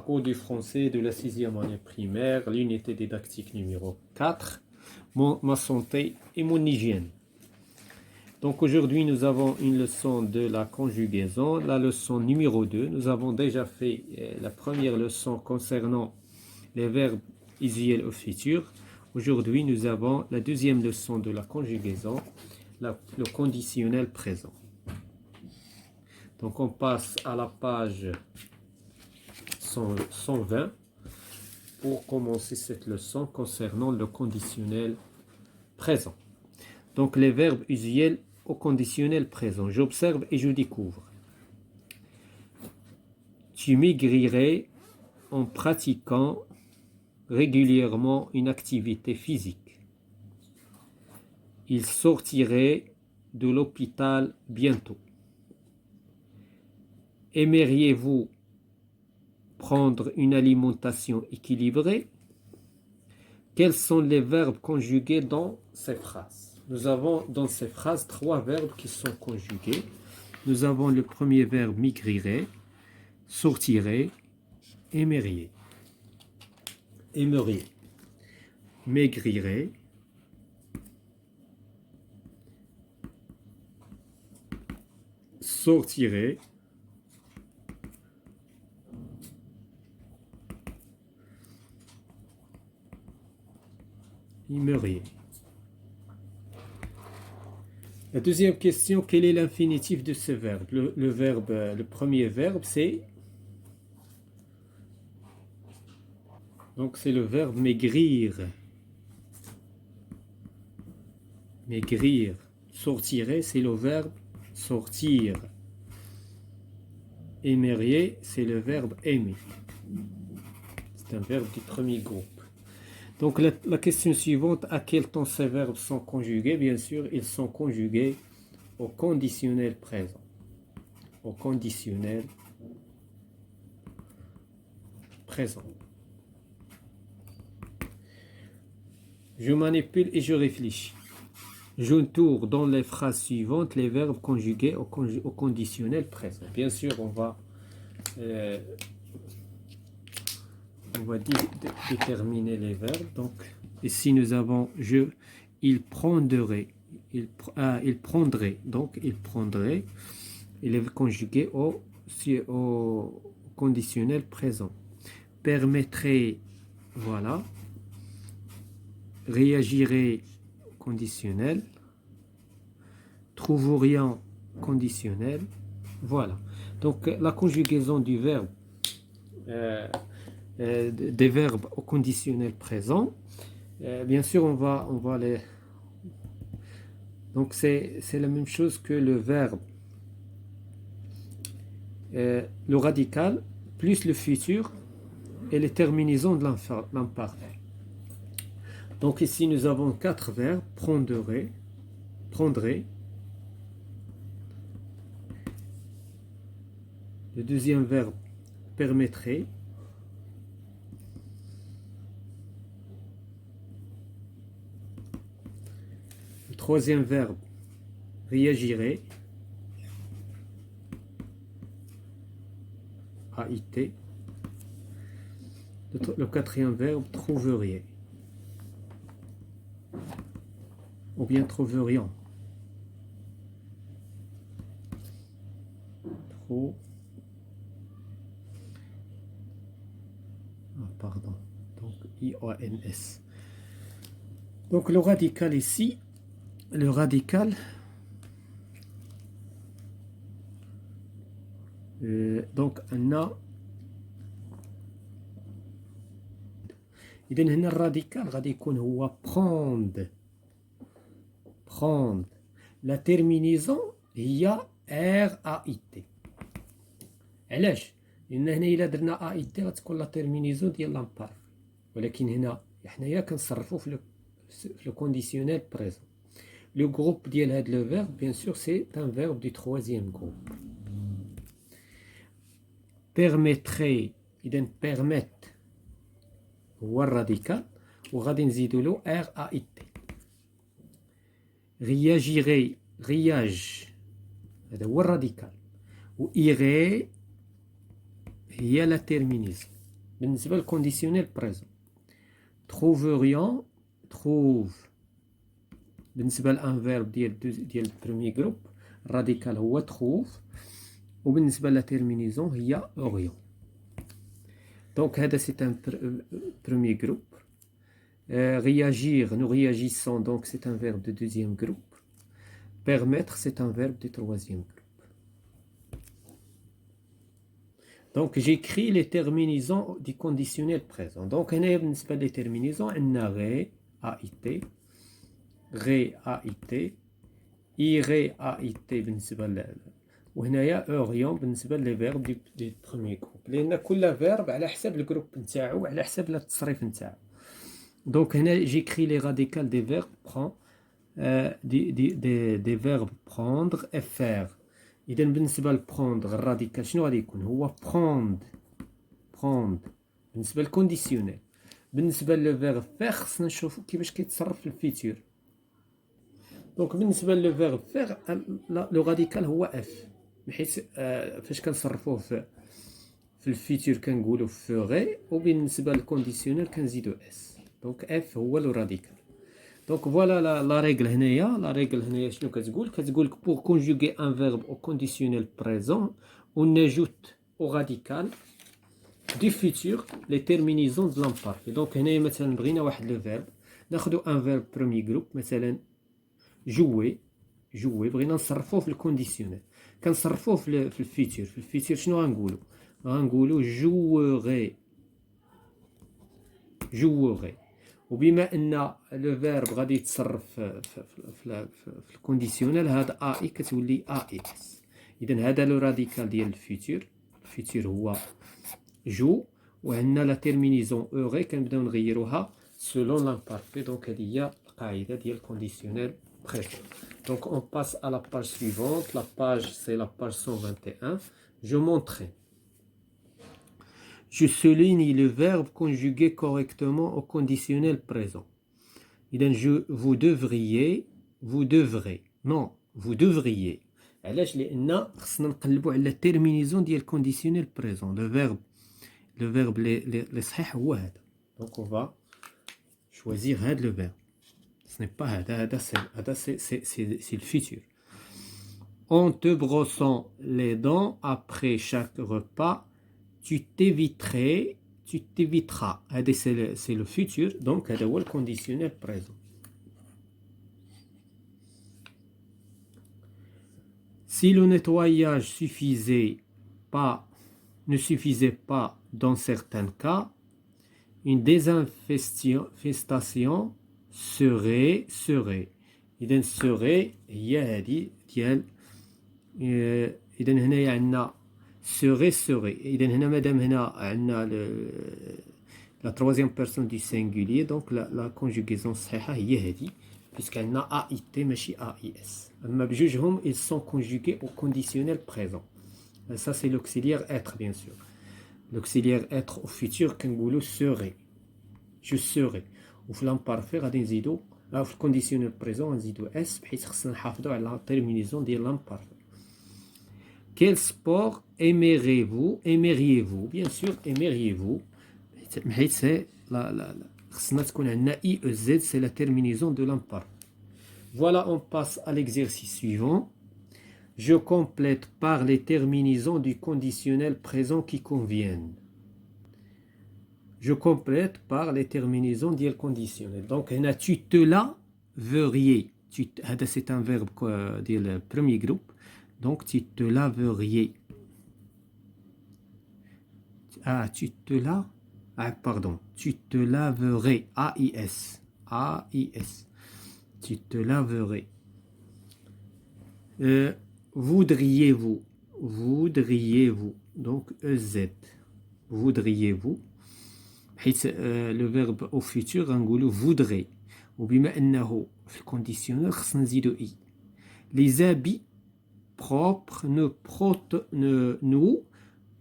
Cours du français de la 6e année primaire, l'unité didactique numéro 4, ma santé et mon hygiène. Donc aujourd'hui, nous avons une leçon de la conjugaison, la leçon numéro 2. Nous avons déjà fait la première leçon concernant les verbes usuels au futur. Aujourd'hui, nous avons la deuxième leçon de la conjugaison, le conditionnel présent. Donc on passe à la page 120 pour commencer cette leçon concernant le conditionnel présent. Donc les verbes usuels au conditionnel présent. J'observe et je découvre. Tu maigrirais en pratiquant régulièrement une activité physique. Il sortirait de l'hôpital bientôt. Aimeriez-vous prendre une alimentation équilibrée? Quels sont les verbes conjugués dans ces phrases? Nous avons dans ces phrases 3 verbes qui sont conjugués. Nous avons le premier verbe maigrirait, sortirait, aimeriez. Aimeriez, maigrirait, sortirait, aimeriez. La deuxième question, quel est l'infinitif de ce verbe? Le premier verbe, c'est le verbe maigrir. Maigrir. Sortirait, c'est le verbe sortir. Aimeriez, c'est le verbe aimer. C'est un verbe du premier groupe. Donc la question suivante, à quel temps ces verbes sont conjugués? Bien sûr, ils sont conjugués au conditionnel présent. Au conditionnel présent. Je manipule et je réfléchis. J'entoure dans les phrases suivantes les verbes conjugués au conditionnel présent. Bien sûr, on va déterminer les verbes. Donc, ici nous avons je, il prendrait, il prendrait, donc il prendrait, il est conjugué au conditionnel présent. Permettrait, voilà. Réagirait, conditionnel. Trouverions, conditionnel. Voilà. Donc la conjugaison du verbe des verbes au conditionnel présent. Bien sûr, on va les... Donc, c'est la même chose que le verbe. Le radical, plus le futur et les terminaisons de l'imparfait. Donc, ici, nous avons 4 verbes. Prendrait, prendrait. Le deuxième verbe, permettrait. Le troisième verbe, réagirait. AIT. Le quatrième verbe, trouveriez. Ou bien trouverions. Pardon. Donc, IONS. Donc, le radical ici, le radical, donc, on a إذن هنا الراديكال غادي يكون هو prendre. La terminaison هي RAIT. علاش؟ لأن هنا إلا درنا AIT غتكون لا terminaison ديال لامبار. ولكن هنا حنايا كنصرفو في le conditionnel présent. Le groupe ديال هاد le verbe, bien sûr, c'est un verbe du troisième groupe. Permettrait, إذن permettre هو الراديكال وغادي نزيدو له RAIT. réagirait, réage هذا هو الراديكال و irait هي لا terminaison. بالنسبة للكونديسيونيل بريزون trouverions trouve بالنسبة لان فيرب ديال البروميي جروب الراديكال هو trouve وبالنسبة لا تيرمينيزون هي اوريون. دونك هذا سي ان بروميي جروب. Réagir, nous réagissons, donc c'est un verbe de deuxième groupe. Permettre, c'est un verbe de troisième groupe. Donc j'écris les terminaisons du conditionnel présent. Donc on a les terminaisons, on a ré, AIT, ré, AIT, iré, AIT, وهنايا اوريون بالنسبه لي فيرب دي بروميي جروب لان كل فيرب على حسب الجروب نتاعو وعلى حسب التصريف نتاعو. دونك هنا جيكري لي راديكال دي فيرب برون دي فيرب بروندر افير. اذا بالنسبه لبروندر الراديكال شنو غادي يكون هو بروند بالنسبه للكونديسيونيل. بالنسبه لو فيرب فير خصنا نشوفو كيفاش كيتصرف في الفيتور. دونك بالنسبه لو فيرب فير لو راديكال هو اف بحيث فاش كنصرفوه في الفيتور كنقولوا فوغي وبالنسبه للكونديسيونيل كنزيدو اس. دونك اف هو لو راديكال. دونك فوالا لا ريغل هنايا شنو كتقول لك pour conjuguer un verbe au conditionnel présent on ajoute au radical du futur les terminaisons de l'imparfait. دونك هنايا مثلا بغينا واحد لو فيرب ناخذ ان فيرب بروميي جروب مثلا جوي بغينا نصرفوه في الكونديسيونيل كنصرفوه في الفيتور. في الفيتور شنو غنقولوا جوغي وبما ان لو فيرب غادي يتصرف في الكونديسيونيل هذا اي كتولي اي اس. اذا هذا لو راديكال ديال الفيتور هو جو وعندنا لا تيرمينيزون اوغي كنبداو نغيروها سولون لامبارفي. دونك هذه هي القاعده ديال الكونديسيونيل présent. Donc on passe à la page suivante. La page c'est la page 121. Je m'entraîne. Je souligne le verbe conjugué correctement au conditionnel présent. Vous devrez. Non, vous devriez. علاش لان خصنا نقلبوا على التيرمينيزون ديال الكونديسيونيل بريزون. لو فيرب لي صحيح هو هذا. دونك on va choisir هذا لو فيرب. Ce n'est pas هذا c'est le futur. En te brossant les dents après chaque repas, tu t'éviteras. C'est le futur, donc هذا هو le conditionnel présent. Si le nettoyage ne suffisait pas dans certains cas, une désinfestation serait. إذا serait هي هذه ديال إذا هنايا عندنا serait. إذا هنا مادام هنا عندنا لا troisième personne du singulier donc la conjugaison الصحيحة هي هذه puisque عندنا AIT ماشي AIS. أما بجوجهم ils sont conjugués au conditionnel présent. Ça c'est l'auxiliaire être bien sûr. L'auxiliaire être au futur كنقولوا serait. Je serai. وفي l'imparfait غادي نزيدو في الكونديسيونيل بريزون غنزيدو اس بحيث خصنا نحافظو على لا تيرمينيزون ديال l'imparfait. Quel sport aimeriez-vous bien sûr aimeriez-vous حيت سي خصنا تكون عندنا اي او زد سي لا تيرمينيزون دو l'imparfait. Voilà on passe à l'exercice suivant. Je complète par les terminaisons du conditionnel présent qui conviennent. Je complète par les terminaisons ديال conditionnel. Donc هنا tu te laveriez. هذا c'est un verbe ديال premier groupe. Donc tu te laveriez. Tu te laverais. AIS. Tu te laverais. Voudriez-vous. Donc EZ. Voudriez-vous. حيث لو فيرب او فيتور غنقولوا فودغي وبما انه في الكونديسيونيل خصنا نزيدو اي. Les habits propres nous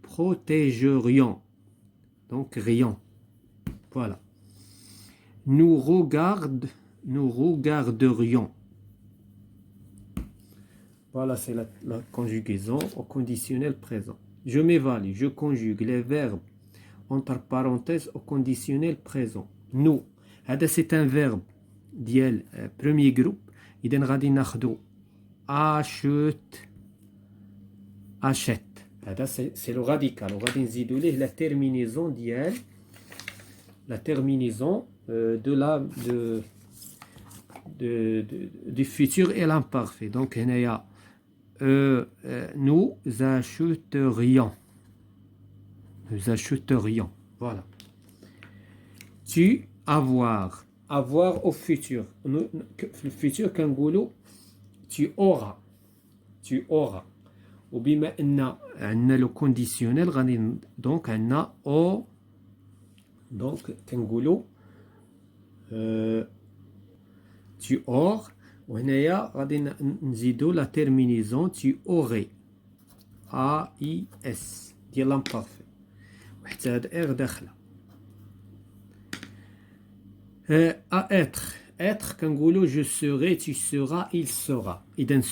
protégerions. Donc rien. Voilà. Nous regarderions. Voilà, c'est la conjugaison au conditionnel présent. Je m'évalue, je conjugue les verbes entre parenthèses au conditionnel présent. Nous, c'est un verbe ديال premier groupe. إذا غادي ناخدو achète. C'est le radical. وغادي نزيدو ليه la terminaison ديال la terminaison du futur et l'imparfait. Donc هنايا nous achèterions. Nous achèterions. Voilà. Tu avoir. Avoir au futur. Le futur, كنقولوا tu auras. Tu auras. وبما أن عندنا le conditionnel غادي donc عندنا au donc كنقولوا tu auras وهنايا غادي نزيدوا la terminaison tu aurais. AIS ديال l'imparfait. وحتى هاد R داخله. À être. Être, كنقولوا je serai, tu seras, il sera. إذن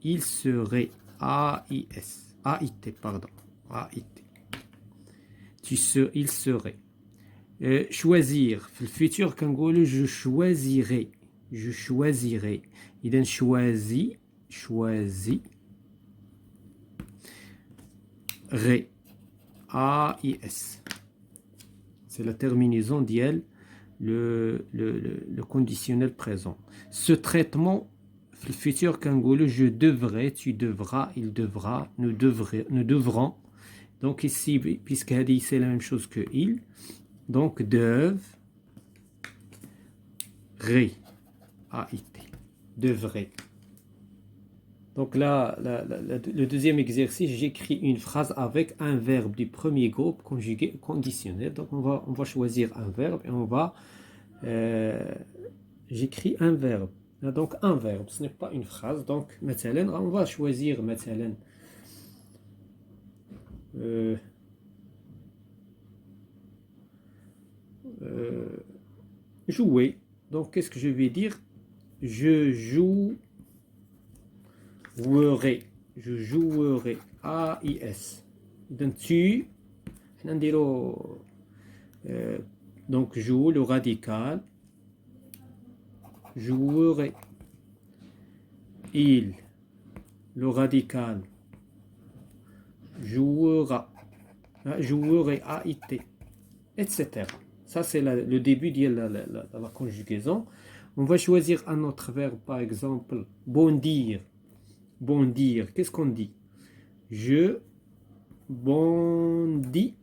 il serait. AIS. AIT, pardon. AIT. Il serait. Choisir. في الفيتور كنقولوا je choisirai. Je choisirai. إذن choisi. Ré. AIS. C'est la terminaison d'IL, le conditionnel présent. Ce traitement, le futur kangolo, je devrais, tu devras, il devra, nous devrons. Donc ici, puisque c'est la même chose que il, donc devrait, devrait. Donc là, le deuxième exercice, j'écris une phrase avec un verbe du premier groupe conjugué conditionnel. Donc on va choisir un verbe et on va... j'écris un verbe. Donc un verbe, ce n'est pas une phrase. Donc on va choisir jouer. Donc qu'est-ce que je vais dire? Je jouerai. Je jouerai. AIS. Donc tu. Donc joue le radical. Jouerai. Il. Le radical. Jouera. Jouerai. AIT. Etc. Ça c'est le début de la conjugaison. On va choisir un autre verbe, par exemple bondir. Bondir, qu'est-ce qu'on dit? Je bondis.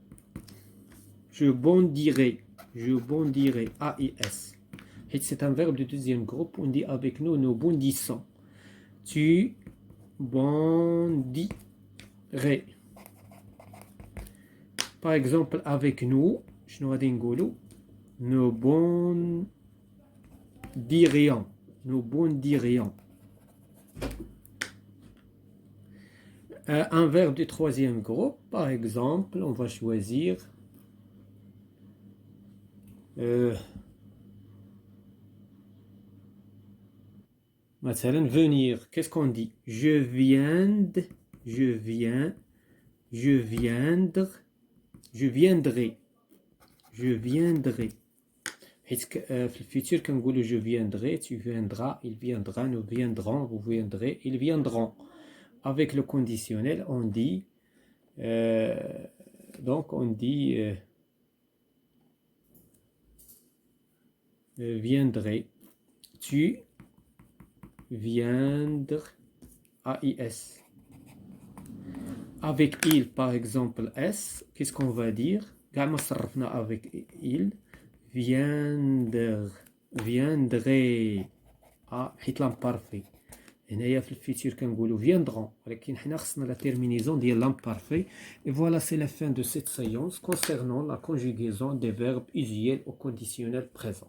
Je bondirai. Je bondirai. AIS. Et c'est un verbe du deuxième groupe. On dit avec nous, nous bondissons. Tu bondirais. Par exemple, avec nous, nous bondirions. Nous bondirions. Un verbe du troisième groupe, par exemple, on va choisir venir. Qu'est-ce qu'on dit? Je viendrai. Je viendrai. Le futur, quand on dit je viendrai, tu viendras, il viendra, nous viendrons, vous viendrez, ils viendront. Avec le conditionnel, on dit viendrai, tu viendras. AIS. Avec il, par exemple, S, qu'est-ce qu'on va dire? Avec il, viendrai. l'imparfait. هنايا في الفيتور كنقولوا viendront, ولكن حنا خصنا la terminaison ديال l'imparfait. Et voilà, c'est la fin de cette séance concernant la conjugaison des verbes usuels au conditionnel présent.